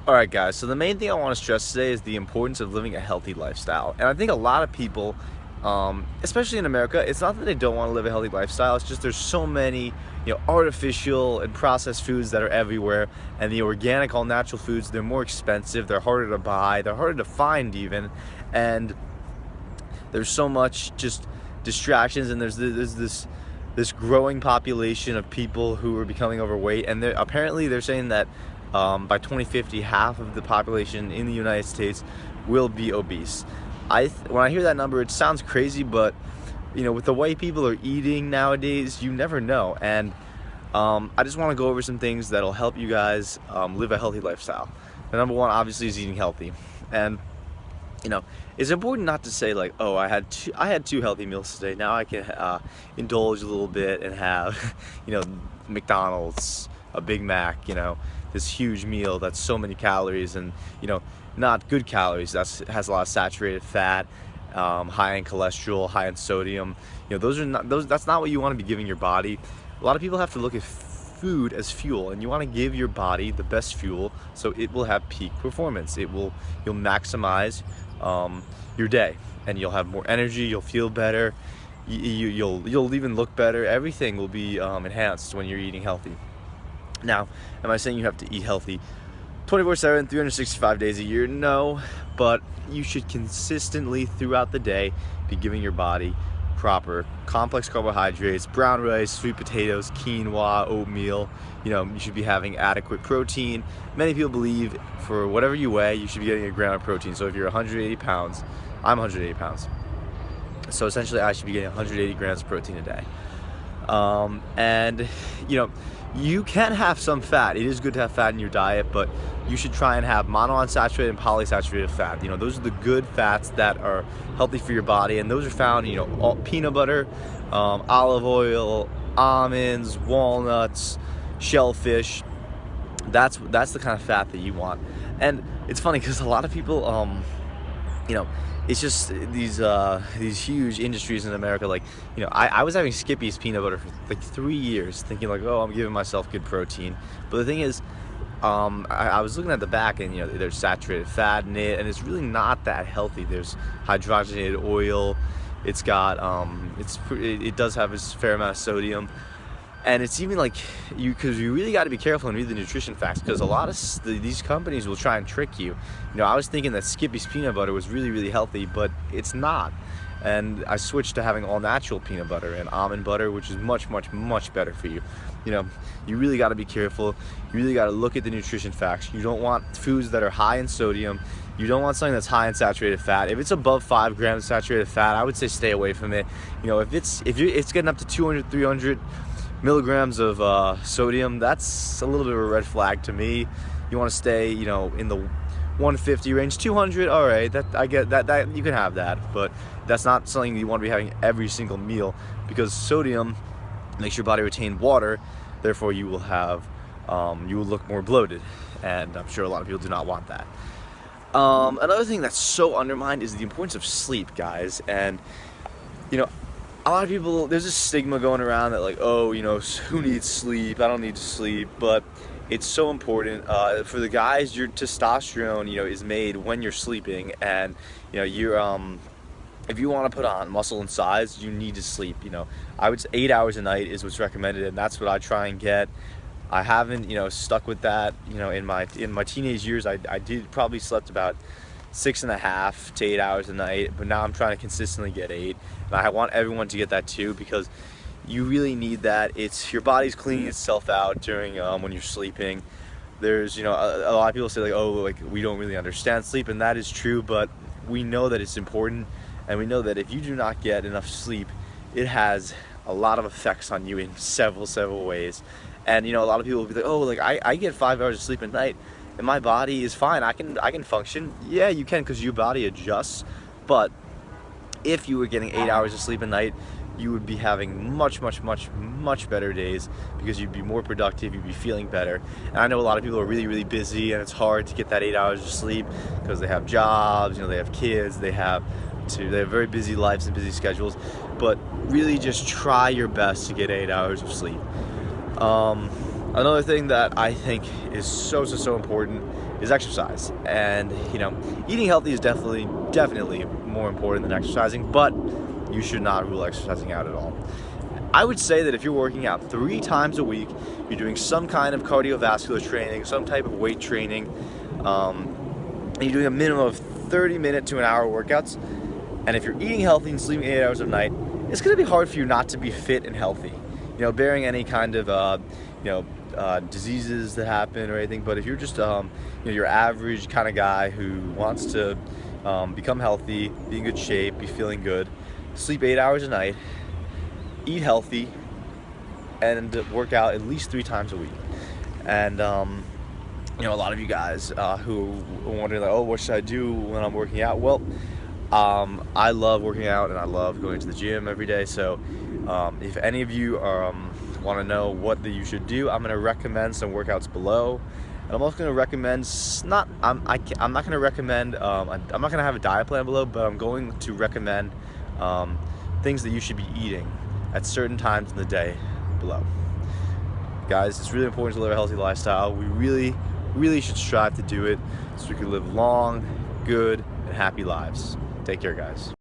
Alright guys, so the main thing I want to stress today is the importance of living a healthy lifestyle. And I think a lot of people, especially in America, it's not that they don't want to live a healthy lifestyle, it's just there's so many, artificial and processed foods that are everywhere, and the organic, all natural foods, they're more expensive, they're harder to buy, they're harder to find even, and there's so much just distractions, and there's this growing population of people who are becoming overweight, and apparently they're saying that by 2050, half of the population in the United States will be obese. When I hear that number, it sounds crazy, but with the way people are eating nowadays, you never know. And I just want to go over some things that'll help you guys live a healthy lifestyle. The number one, obviously, is eating healthy. And it's important not to say like, oh, I had two healthy meals today. Now I can indulge a little bit and have, McDonald's, a Big Mac, this huge meal that's so many calories and, not good calories. Has a lot of saturated fat, high in cholesterol, high in sodium. That's not what you want to be giving your body. A lot of people have to look at food as fuel, and you want to give your body the best fuel so it will have peak performance. You'll maximize your day, and you'll have more energy, you'll feel better, you'll even look better. Everything will be enhanced when you're eating healthy. Now, am I saying you have to eat healthy 24/7, 365 days a year? No, but you should consistently throughout the day be giving your body proper complex carbohydrates, brown rice, sweet potatoes, quinoa, oatmeal. You should be having adequate protein. Many people believe for whatever you weigh, you should be getting a gram of protein. So if you're 180 pounds, I'm 180 pounds. So essentially I should be getting 180 grams of protein a day. And you can have some fat. It is good to have fat in your diet, but you should try and have monounsaturated and polysaturated fat. Those are the good fats that are healthy for your body, and those are found, peanut butter, olive oil, almonds, walnuts, shellfish. That's the kind of fat that you want. And it's funny because a lot of people, it's just these huge industries in America. Like, I was having Skippy's peanut butter for like 3 years, thinking like, oh, I'm giving myself good protein. But the thing is, I was looking at the back, and there's saturated fat in it, and it's really not that healthy. There's hydrogenated oil. It's got it does have a fair amount of sodium. And it's even like, because you really got to be careful and read the nutrition facts, because a lot of these companies will try and trick you. I was thinking that Skippy's peanut butter was really, really healthy, but it's not. And I switched to having all natural peanut butter and almond butter, which is much, much, much better for you. You really got to be careful. You really got to look at the nutrition facts. You don't want foods that are high in sodium. You don't want something that's high in saturated fat. If it's above 5 grams of saturated fat, I would say stay away from it. If it's getting up to 200, 300 milligrams of sodium, that's a little bit of a red flag to me. You want to stay, in the 150 range. 200, all right, that I get that you can have that, but that's not something you want to be having every single meal, because sodium makes your body retain water. Therefore, you will have you will look more bloated, and I'm sure a lot of people do not want that. Another thing that's so undermined is the importance of sleep, guys. And a lot of people, there's a stigma going around that like, oh, who needs sleep? I don't need to sleep. But it's so important. For the guys, your testosterone, is made when you're sleeping, and you're if you want to put on muscle and size, you need to sleep. I would say 8 hours a night is what's recommended, and that's what I try and get. I haven't, stuck with that. In my teenage years, I did probably slept about 6.5 to 8 hours a night, but now I'm trying to consistently get 8, and I want everyone to get that too, because you really need that. It's your body's cleaning itself out during when you're sleeping. There's a lot of people say like, oh, like we don't really understand sleep, and that is true, but we know that it's important, and we know that if you do not get enough sleep, it has a lot of effects on you in several ways. And a lot of people will be like, oh, like I get 5 hours of sleep at night and my body is fine, I can function. Yeah, you can, because your body adjusts. But if you were getting 8 hours of sleep a night, you would be having much better days, because you'd be more productive, you'd be feeling better. And I know a lot of people are really busy, and it's hard to get that 8 hours of sleep because they have jobs, they have kids, they have very busy lives and busy schedules. But really just try your best to get 8 hours of sleep. Another thing that I think is so important is exercise. And you know, eating healthy is definitely more important than exercising, but you should not rule exercising out at all. I would say that if you're working out 3 times a week, you're doing some kind of cardiovascular training, some type of weight training, and you're doing a minimum of 30-minute to an hour workouts, and if you're eating healthy and sleeping 8 hours a night, it's going to be hard for you not to be fit and healthy, you know, bearing any kind of diseases that happen or anything. But if you're just you know, your average kind of guy who wants to become healthy, be in good shape, be feeling good, sleep 8 hours a night, eat healthy, and work out at least 3 times a week. And you know, a lot of you guys who are wondering, like, oh, what should I do when I'm working out? Well, I love working out and I love going to the gym every day. So if any of you want to know what you should do, I'm going to recommend some workouts below. And I'm also going to recommend, I'm not going to recommend, I'm not going to have a diet plan below, but I'm going to recommend things that you should be eating at certain times in the day below. Guys, it's really important to live a healthy lifestyle. We really should strive to do it so we can live long, good, and happy lives. Take care, guys.